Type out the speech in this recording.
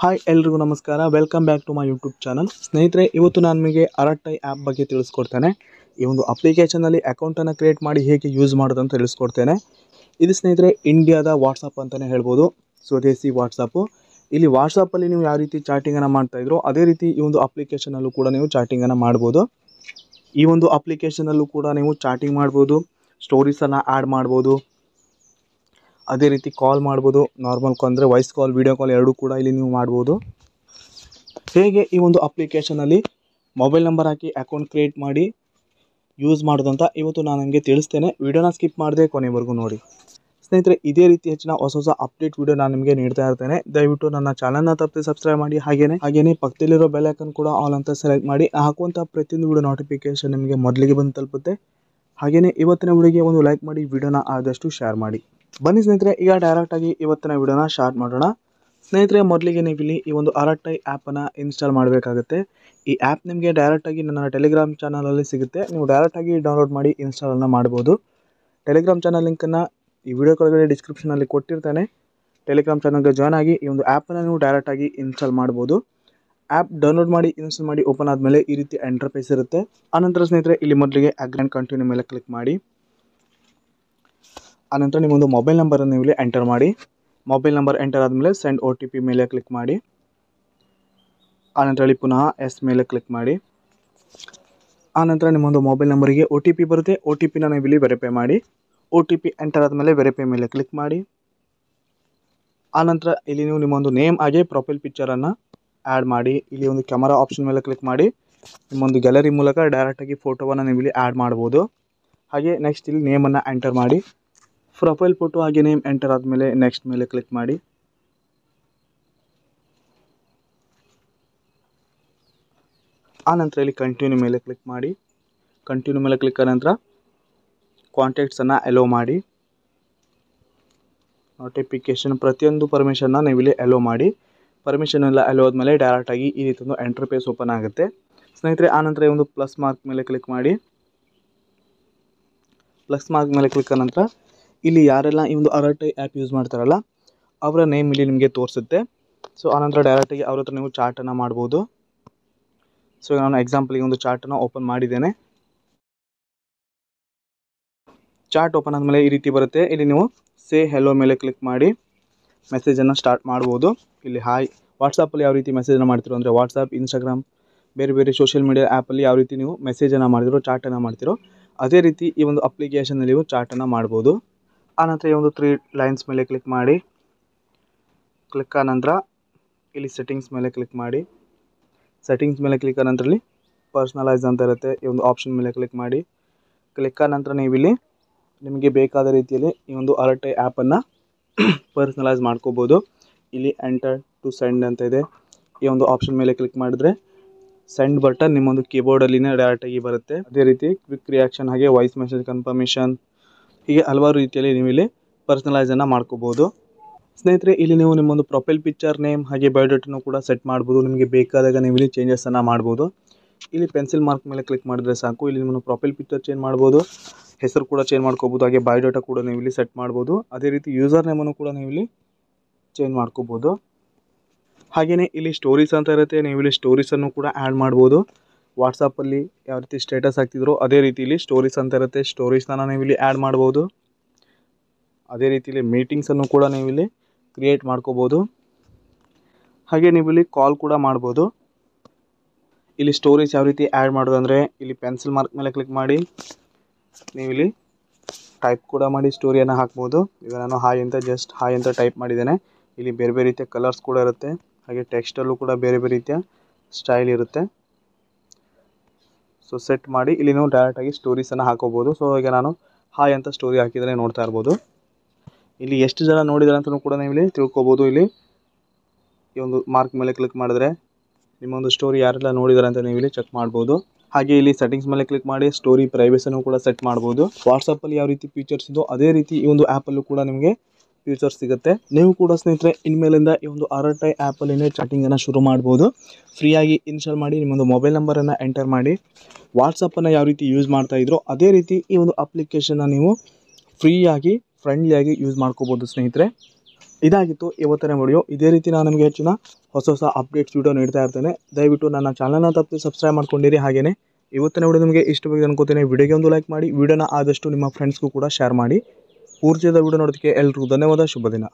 Hi ಎಲ್ರಿಗೂ ನಮಸ್ಕಾರ. Welcome back to my YouTube channel. ಸ್ನೇಹಿತರೆ, ಇವತ್ತು ನಾನು ನಿಮಗೆ ಅರಟ್ಟೈ ಆ್ಯಪ್ ಬಗ್ಗೆ ತಿಳಿಸ್ಕೊಡ್ತೇನೆ. ಈ ಒಂದು ಅಪ್ಲಿಕೇಶನಲ್ಲಿ ಅಕೌಂಟನ್ನು ಕ್ರಿಯೇಟ್ ಮಾಡಿ ಹೇಗೆ ಯೂಸ್ ಮಾಡೋದು ಅಂತ ತಿಳಿಸ್ಕೊಡ್ತೇನೆ. ಇದು ಸ್ನೇಹಿತರೆ ಇಂಡಿಯಾದ ವಾಟ್ಸಪ್ ಅಂತಲೇ ಹೇಳ್ಬೋದು, ಸ್ವದೇಶಿ ವಾಟ್ಸಪ್ಪು. ಇಲ್ಲಿ ವಾಟ್ಸಪ್ಪಲ್ಲಿ ನೀವು ಯಾವ ರೀತಿ ಚಾಟಿಂಗನ್ನು ಮಾಡ್ತಾಯಿದ್ರೋ ಅದೇ ರೀತಿ ಈ ಒಂದು ಅಪ್ಲಿಕೇಶನಲ್ಲೂ ಕೂಡ ನೀವು ಚಾಟಿಂಗನ್ನು ಮಾಡ್ಬೋದು. ಈ ಒಂದು ಅಪ್ಲಿಕೇಶನಲ್ಲೂ ಕೂಡ ನೀವು ಚಾಟಿಂಗ್ ಮಾಡ್ಬೋದು, ಸ್ಟೋರೀಸನ್ನು ಆ್ಯಡ್ ಮಾಡ್ಬೋದು, ಅದೇ ರೀತಿ ಕಾಲ್ ಮಾಡ್ಬೋದು. ನಾರ್ಮಲ್ ಕಾಲ್ ಅಂದರೆ ವಾಯ್ಸ್ ಕಾಲ್, ವೀಡಿಯೋ ಕಾಲ್ ಎರಡೂ ಕೂಡ ಇಲ್ಲಿ ನೀವು ಮಾಡ್ಬೋದು. ಹೇಗೆ ಈ ಒಂದು ಅಪ್ಲಿಕೇಶನಲ್ಲಿ ಮೊಬೈಲ್ ನಂಬರ್ ಹಾಕಿ ಅಕೌಂಟ್ ಕ್ರಿಯೇಟ್ ಮಾಡಿ ಯೂಸ್ ಮಾಡೋದಂತ ಇವತ್ತು ನಾನು ನಿಮಗೆ ತಿಳಿಸ್ತೇನೆ. ವೀಡಿಯೋನ ಸ್ಕಿಪ್ ಮಾಡದೆ ಕೊನೆವರೆಗೂ ನೋಡಿ. ಸ್ನೇಹಿತರೆ, ಇದೇ ರೀತಿ ಹೆಚ್ಚಿನ ಹೊಸ ಅಪ್ಡೇಟ್ ವೀಡಿಯೋ ನಾನು ನಿಮಗೆ ನೀಡ್ತಾ ಇರ್ತೇನೆ. ದಯವಿಟ್ಟು ನನ್ನ ಚಾನಲ್ನ ತಪ್ಪದೆ ಸಬ್ಸ್ಕ್ರೈಬ್ ಮಾಡಿ. ಹಾಗೇನೇ ಪಕ್ಕದಲ್ಲಿರೋ ಬೆಲ್ ಐಕನ್ ಕೂಡ ಆಲ್ ಅಂತ ಸೆಲೆಕ್ಟ್ ಮಾಡಿ. ಹಾಕುವಂಥ ಪ್ರತಿಯೊಂದು ವೀಡಿಯೋ ನೋಟಿಫಿಕೇಶನ್ ನಿಮಗೆ ಮೊದಲಿಗೆ ಬಂದು ತಲುಪುತ್ತೆ. ಹಾಗೆಯೇ ಇವತ್ತಿನ ವಿಡಿಯೋಗೆ ಒಂದು ಲೈಕ್ ಮಾಡಿ, ವಿಡಿಯೋನ ಆದಷ್ಟು ಶೇರ್ ಮಾಡಿ. ಬನ್ನಿ ಸ್ನೇಹಿತರೆ, ಈಗ ಡೈರೆಕ್ಟಾಗಿ ಇವತ್ತಿನ ವಿಡಿಯೋನ ಸ್ಟಾರ್ಟ್ ಮಾಡೋಣ. ಸ್ನೇಹಿತರೆ, ಮೊದಲಿಗೆ ನೀವು ಇಲ್ಲಿ ಈ ಒಂದು ಅರಟ್ಟೈ ಆ್ಯಪನ್ನು ಇನ್ಸ್ಟಾಲ್ ಮಾಡಬೇಕಾಗುತ್ತೆ. ಈ ಆ್ಯಪ್ ನಿಮಗೆ ಡೈರೆಕ್ಟಾಗಿ ನನ್ನ ಟೆಲಿಗ್ರಾಮ್ ಚಾನಲಲ್ಲಿ ಸಿಗುತ್ತೆ. ನೀವು ಡೈರೆಕ್ಟಾಗಿ ಡೌನ್ಲೋಡ್ ಮಾಡಿ ಇನ್ಸ್ಟಾಲನ್ನು ಮಾಡ್ಬೋದು. ಟೆಲಿಗ್ರಾಮ್ ಚಾನಲ್ ಲಿಂಕನ್ನು ಈ ವಿಡಿಯೋ ಕೆಳಗಡೆ ಡಿಸ್ಕ್ರಿಪ್ಷನಲ್ಲಿ ಕೊಟ್ಟಿರ್ತೇನೆ. ಟೆಲಿಗ್ರಾಮ್ ಚಾನಲ್ಗೆ ಜಾಯ್ನ್ ಆಗಿ ಈ ಒಂದು ಆ್ಯಪನ್ನು ನೀವು ಡೈರೆಕ್ಟಾಗಿ ಇನ್ಸ್ಟಾಲ್ ಮಾಡ್ಬೋದು. ಆ್ಯಪ್ ಡೌನ್ಲೋಡ್ ಮಾಡಿ ಇನ್ಸ್ಟಾಲ್ ಮಾಡಿ ಓಪನ್ ಆದಮೇಲೆ ಈ ರೀತಿ ಇಂಟರ್ಫೇಸ್ ಇರುತ್ತೆ. ಆನಂತರ ಸ್ನೇಹಿತರೆ, ಇಲ್ಲಿ ಮೊದಲಿಗೆ ಅಗ್ರಿ ಆ್ಯಂಡ್ ಕಂಟಿನ್ಯೂ ಮೇಲೆ ಕ್ಲಿಕ್ ಮಾಡಿ. ಆನಂತರ ನಿಮ್ಮೊಂದು ಮೊಬೈಲ್ ನಂಬರನ್ನು ಇಲ್ಲಿ ಎಂಟರ್ ಮಾಡಿ. ಮೊಬೈಲ್ ನಂಬರ್ ಎಂಟರ್ ಆದಮೇಲೆ ಸೆಂಡ್ OTP ಮೇಲೆ ಕ್ಲಿಕ್ ಮಾಡಿ. ಆನಂತರ ಇಲ್ಲಿ ಪುನಃ ಎಸ್ ಮೇಲೆ ಕ್ಲಿಕ್ ಮಾಡಿ. ಆನಂತರ ನಿಮ್ಮೊಂದು ಮೊಬೈಲ್ ನಂಬರಿಗೆ OTP ಬರುತ್ತೆ. OTPನ ನೀವು ಇಲ್ಲಿ ವೆರಿಫೈ ಮಾಡಿ. OTP ಎಂಟರ್ ಆದಮೇಲೆ ವೆರಿಫೈ ಮೇಲೆ ಕ್ಲಿಕ್ ಮಾಡಿ. ಆನಂತರ ಇಲ್ಲಿ ನೀವು ನಿಮ್ಮೊಂದು ನೇಮ್ ಹಾಗೆ ಪ್ರೊಫೈಲ್ ಪಿಕ್ಚರನ್ನು ಆ್ಯಡ್ ಮಾಡಿ. ಇಲ್ಲಿ ಒಂದು ಕ್ಯಾಮರಾ ಆಪ್ಷನ್ ಮೇಲೆ ಕ್ಲಿಕ್ ಮಾಡಿ. ನಿಮ್ಮೊಂದು ಗ್ಯಾಲರಿ ಮೂಲಕ ಡೈರೆಕ್ಟಾಗಿ ಫೋಟೋವನ್ನು ನೀವು ಇಲ್ಲಿ ಆ್ಯಡ್ ಮಾಡ್ಬೋದು. ಹಾಗೆ ನೆಕ್ಸ್ಟ್ ಇಲ್ಲಿ ನೇಮನ್ನು ಎಂಟರ್ ಮಾಡಿ. ಪ್ರೊಫೈಲ್ ಫೋಟೋ ಹಾಗೆ ನೇಮ್ ಎಂಟರ್ ಆದಮೇಲೆ ನೆಕ್ಸ್ಟ್ ಮೇಲೆ ಕ್ಲಿಕ್ ಮಾಡಿ. ಆನಂತರ ಇಲ್ಲಿ ಕಂಟಿನ್ಯೂ ಮೇಲೆ ಕ್ಲಿಕ್ ಮಾಡಿ. ಕಂಟಿನ್ಯೂ ಮೇಲೆ ಕ್ಲಿಕ್ ಆದ ನಂತರ ಕಾಂಟ್ಯಾಕ್ಟ್ಸನ್ನು ಅಲೋ ಮಾಡಿ. ನೋಟಿಫಿಕೇಷನ್ ಪ್ರತಿಯೊಂದು ಪರ್ಮಿಷನ್ನ ನೀವು ಇಲ್ಲಿ ಅಲೋ ಮಾಡಿ. ಪರ್ಮಿಷನ್ ಎಲ್ಲ ಅಲೋ ಆದಮೇಲೆ ಡೈರೆಕ್ಟಾಗಿ ಈ ರೀತಿ ಒಂದು ಇಂಟರ್ಫೇಸ್ ಓಪನ್ ಆಗುತ್ತೆ. ಸ್ನೇಹಿತರೆ, ಆನಂತರ ಈ ಒಂದು ಪ್ಲಸ್ ಮಾರ್ಕ್ ಮೇಲೆ ಕ್ಲಿಕ್ ಮಾಡಿ. ಪ್ಲಸ್ ಮಾರ್ಕ್ ಮೇಲೆ ಕ್ಲಿಕ್ ಆದ ನಂತರ ಇಲ್ಲಿ ಯಾರೆಲ್ಲ ಈ ಒಂದು ಅರಟ್ಟೈ ಆ್ಯಪ್ ಯೂಸ್ ಮಾಡ್ತಾರಲ್ಲ ಅವರ ನೇಮ್ ಇಲ್ಲಿ ನಿಮಗೆ ತೋರಿಸುತ್ತೆ. ಸೊ ಆನಂತರ ಡೈರೆಕ್ಟಾಗಿ ಅವ್ರ ಹತ್ರ ನೀವು ಚಾಟನ್ನು ಮಾಡ್ಬೋದು. ಸೊ ನಾನು ಎಕ್ಸಾಂಪಲ್ಗೆ ಒಂದು ಚಾಟನ್ನು ಓಪನ್ ಮಾಡಿದ್ದೇನೆ. ಚಾಟ್ ಓಪನ್ ಆದಮೇಲೆ ಈ ರೀತಿ ಬರುತ್ತೆ. ಇಲ್ಲಿ ನೀವು ಸೇ ಹೆಲೋ ಮೇಲೆ ಕ್ಲಿಕ್ ಮಾಡಿ ಮೆಸೇಜನ್ನು ಸ್ಟಾರ್ಟ್ ಮಾಡ್ಬೋದು. ಇಲ್ಲಿ ಹಾಯ್, ವಾಟ್ಸಪ್ಪಲ್ಲಿ ಯಾವ ರೀತಿ ಮೆಸೇಜನ್ನು ಮಾಡ್ತಿರೋ ಅಂದರೆ ವಾಟ್ಸಪ್, ಇನ್ಸ್ಟಾಗ್ರಾಮ್, ಬೇರೆ ಬೇರೆ ಸೋಷಿಯಲ್ ಮೀಡಿಯಾ ಆ್ಯಪಲ್ಲಿ ಯಾವ ರೀತಿ ನೀವು ಮೆಸೇಜನ್ನು ಮಾಡ್ತಿರೋ, ಚಾಟನ್ನು ಮಾಡ್ತಿರೋ ಅದೇ ರೀತಿ ಈ ಒಂದು ಅಪ್ಲಿಕೇಶನಲ್ಲಿ ನೀವು ಚಾಟನ್ನು ಮಾಡ್ಬೋದು. ಆನಂತರ ಈ ಒಂದು 3 ಲೈನ್ಸ್ ಮೇಲೆ ಕ್ಲಿಕ್ ಮಾಡಿ. ಕ್ಲಿಕ್ ಆದ ನಂತರ ಇಲ್ಲಿ ಸೆಟ್ಟಿಂಗ್ಸ್ ಮೇಲೆ ಕ್ಲಿಕ್ ಮಾಡಿ. ಸೆಟ್ಟಿಂಗ್ಸ್ ಮೇಲೆ ಕ್ಲಿಕ್ ಆದ ನಂತರ ಇಲ್ಲಿ ಪರ್ಸ್ನಲೈಸ್ ಅಂತ ಇರುತ್ತೆ. ಈ ಒಂದು ಆಪ್ಷನ್ ಮೇಲೆ ಕ್ಲಿಕ್ ಮಾಡಿ. ಕ್ಲಿಕ್ ಆದ ನಂತರ ನೀವು ಇಲ್ಲಿ ನಿಮಗೆ ಬೇಕಾದ ರೀತಿಯಲ್ಲಿ ಈ ಒಂದು ಅರಟ್ಟೈ ಆ್ಯಪನ್ನು ಪರ್ಸ್ನಲೈಸ್ ಮಾಡ್ಕೋಬೋದು. ಇಲ್ಲಿ ಎಂಟರ್ ಟು ಸೆಂಡ್ ಅಂತ ಇದೆ. ಈ ಒಂದು ಆಪ್ಷನ್ ಮೇಲೆ ಕ್ಲಿಕ್ ಮಾಡಿದ್ರೆ ಸೆಂಡ್ ಬಟನ್ ನಿಮ್ಮೊಂದು ಕೀಬೋರ್ಡಲ್ಲಿನೇ ಡೈರೆಕ್ಟಾಗಿ ಬರುತ್ತೆ. ಅದೇ ರೀತಿ ಕ್ವಿಕ್ ರಿಯಾಕ್ಷನ್ ಹಾಗೆ ವಾಯ್ಸ್ ಮೆಸೇಜ್ ಕನ್ಫರ್ಮೇಷನ್ ಹೀಗೆ ಹಲವಾರು ರೀತಿಯಲ್ಲಿ ನೀವು ಇಲ್ಲಿ ಪರ್ಸ್ನಲೈಸನ್ನು ಮಾಡ್ಕೋಬೋದು. ಸ್ನೇಹಿತರೆ, ಇಲ್ಲಿ ನೀವು ನಿಮ್ಮೊಂದು ಪ್ರೊಫೈಲ್ ಪಿಕ್ಚರ್, ನೇಮ್ ಹಾಗೆ ಬಯೋಡೇಟನ್ನು ಕೂಡ ಸೆಟ್ ಮಾಡ್ಬೋದು. ನಿಮಗೆ ಬೇಕಾದಾಗ ನೀವು ಇಲ್ಲಿ ಚೇಂಜಸನ್ನು ಮಾಡ್ಬೋದು. ಇಲ್ಲಿ ಪೆನ್ಸಿಲ್ ಮಾರ್ಕ್ ಮೇಲೆ ಕ್ಲಿಕ್ ಮಾಡಿದ್ರೆ ಸಾಕು. ಇಲ್ಲಿ ನಿಮ್ಮ ಪ್ರೊಫೈಲ್ ಪಿಕ್ಚರ್ ಚೇಂಜ್ ಮಾಡ್ಬೋದು, ಹೆಸರು ಕೂಡ ಚೇಂಜ್ ಮಾಡ್ಕೋಬೋದು, ಹಾಗೆ ಬಯೋಡೇಟಾ ಕೂಡ ನೀವು ಇಲ್ಲಿ ಸೆಟ್ ಮಾಡ್ಬೋದು. ಅದೇ ರೀತಿ ಯೂಸರ್ ನೇಮನ್ನು ಕೂಡ ನೀವು ಇಲ್ಲಿ ಚೇಂಜ್ ಮಾಡ್ಕೋಬೋದು. ಹಾಗೆಯೇ ಇಲ್ಲಿ ಸ್ಟೋರೀಸ್ ಅಂತ ಇರುತ್ತೆ. ನೀವು ಇಲ್ಲಿ ಸ್ಟೋರೀಸನ್ನು ಕೂಡ ಆ್ಯಡ್ ಮಾಡ್ಬೋದು. ವಾಟ್ಸಪ್ಪಲ್ಲಿ ಯಾವ ರೀತಿ ಸ್ಟೇಟಸ್ ಹಾಕ್ತಿದ್ರೋ ಅದೇ ರೀತಿ ಇಲ್ಲಿ ಸ್ಟೋರೀಸ್ ಅಂತ ಇರುತ್ತೆ. ಸ್ಟೋರೀಸ್ನ ನೀವು ಇಲ್ಲಿ ಆ್ಯಡ್ ಮಾಡ್ಬೋದು. ಅದೇ ರೀತಿಯಲ್ಲಿ ಮೀಟಿಂಗ್ಸನ್ನು ಕೂಡ ನೀವು ಇಲ್ಲಿ ಕ್ರಿಯೇಟ್ ಮಾಡ್ಕೋಬೋದು. ಹಾಗೆ ನೀವು ಇಲ್ಲಿ ಕಾಲ್ ಕೂಡ ಮಾಡ್ಬೋದು. ಇಲ್ಲಿ ಸ್ಟೋರೀಸ್ ಯಾವ ರೀತಿ ಆ್ಯಡ್ ಮಾಡೋದು ಅಂದರೆ ಇಲ್ಲಿ ಪೆನ್ಸಿಲ್ ಮಾರ್ಕ್ ಮೇಲೆ ಕ್ಲಿಕ್ ಮಾಡಿ ನೀವು ಇಲ್ಲಿ ಟೈಪ್ ಕೂಡ ಮಾಡಿ ಸ್ಟೋರಿಯನ್ನು ಹಾಕ್ಬೋದು. ಈಗ ನಾನು ಹಾಯ್ ಅಂತ ಜಸ್ಟ್ ಹಾಯ್ ಅಂತ ಟೈಪ್ ಮಾಡಿದ್ದೇನೆ. ಇಲ್ಲಿ ಬೇರೆ ಬೇರೆ ರೀತಿಯ ಕಲರ್ಸ್ ಕೂಡ ಇರುತ್ತೆ. ಹಾಗೆ ಟೆಕ್ಸ್ಟಲ್ಲೂ ಕೂಡ ಬೇರೆ ಬೇರೆ ರೀತಿಯ ಸ್ಟೈಲ್ ಇರುತ್ತೆ. ಸೊ ಸೆಟ್ ಮಾಡಿ ಇಲ್ಲಿ ನೀವು ಡೈರೆಕ್ಟಾಗಿ ಸ್ಟೋರೀಸನ್ನು ಹಾಕೋಬೋದು. ಸೊ ಈಗ ನಾನು ಹಾಯ್ ಅಂತ ಸ್ಟೋರಿ ಹಾಕಿದರೆ ನೋಡ್ತಾ ಇರ್ಬೋದು. ಇಲ್ಲಿ ಎಷ್ಟು ಜನ ನೋಡಿದ್ದಾರೆ ಅಂತಲೂ ಕೂಡ ನೀವು ಇಲ್ಲಿ ತಿಳ್ಕೊಬೋದು. ಇಲ್ಲಿ ಈ ಒಂದು ಮಾರ್ಕ್ ಮೇಲೆ ಕ್ಲಿಕ್ ಮಾಡಿದ್ರೆ ನಿಮ್ಮೊಂದು ಸ್ಟೋರಿ ಯಾರೆಲ್ಲ ನೋಡಿದ್ದಾರೆ ಅಂತ ನೀವು ಇಲ್ಲಿ ಚೆಕ್ ಮಾಡ್ಬೋದು. ಹಾಗೆ ಇಲ್ಲಿ ಸೆಟ್ಟಿಂಗ್ಸ್ ಮೇಲೆ ಕ್ಲಿಕ್ ಮಾಡಿ ಸ್ಟೋರಿ ಪ್ರೈವಸಿಯನ್ನು ಕೂಡ ಸೆಟ್ ಮಾಡ್ಬೋದು. ವಾಟ್ಸಪ್ಪಲ್ಲಿ ಯಾವ ರೀತಿ ಫೀಚರ್ಸ್ ಇದೋ ಅದೇ ರೀತಿ ಈ ಒಂದು ಆ್ಯಪಲ್ಲೂ ಕೂಡ ನಿಮಗೆ ಫೀಚರ್ಸ್ ಸಿಗುತ್ತೆ. ನೀವು ಕೂಡ ಸ್ನೇಹಿತರೆ ಇನ್ಮೇಲಿಂದ ಈ ಒಂದು ಅರಟ್ಟೈ ಆ್ಯಪಲ್ಲಿನೇ ಚಾಟಿಂಗನ್ನು ಶುರು ಮಾಡ್ಬೋದು. ಫ್ರೀಯಾಗಿ ಇನ್ಸ್ಟಾಲ್ ಮಾಡಿ ನಿಮ್ಮೊಂದು ಮೊಬೈಲ್ ನಂಬರನ್ನು ಎಂಟರ್ ಮಾಡಿ ವಾಟ್ಸಪ್ಪನ್ನು ಯಾವ ರೀತಿ ಯೂಸ್ ಮಾಡ್ತಾಯಿದ್ರೋ ಅದೇ ರೀತಿ ಈ ಒಂದು ಅಪ್ಲಿಕೇಶನ್ನ ನೀವು ಫ್ರೀಯಾಗಿ ಫ್ರೆಂಡ್ಲಿಯಾಗಿ ಯೂಸ್ ಮಾಡ್ಕೋಬೋದು ಸ್ನೇಹಿತರೆ. ಇದಾಗಿತ್ತು ಇವತ್ತಿನ ವಿಡಿಯೋ. ಇದೇ ರೀತಿ ನಾನು ನಿಮಗೆ ಹೆಚ್ಚಿನ ಹೊಸ ಅಪ್ಡೇಟ್ಸ್ ವಿಡಿಯೋ ನೀಡ್ತಾ ಇರ್ತೇನೆ. ದಯವಿಟ್ಟು ನನ್ನ ಚಾನಲ್ನ ತಪ್ಪದೆ ಸಬ್ಸ್ಕ್ರೈಬ್ ಮಾಡ್ಕೊಂಡಿರಿ. ಹಾಗೆಯೇ ಇವತ್ತಿನ ವಿಡಿಯೋ ನಿಮಗೆ ಇಷ್ಟವಾಗಿದೆ ಅನ್ಕೋತೀನಿ. ವಿಡಿಯೋಗೆ ಒಂದು ಲೈಕ್ ಮಾಡಿ, ವಿಡಿಯೋನ ಆದಷ್ಟು ನಿಮ್ಮ ಫ್ರೆಂಡ್ಸ್ಗೂ ಕೂಡ ಶೇರ್ ಮಾಡಿ. ಪೂರ್ತಿಯಾದ ವಿಡಿಯೋ ನೋಡೋದಕ್ಕೆ ಎಲ್ರಿಗೂ ಧನ್ಯವಾದ. ಶುಭ ದಿನ.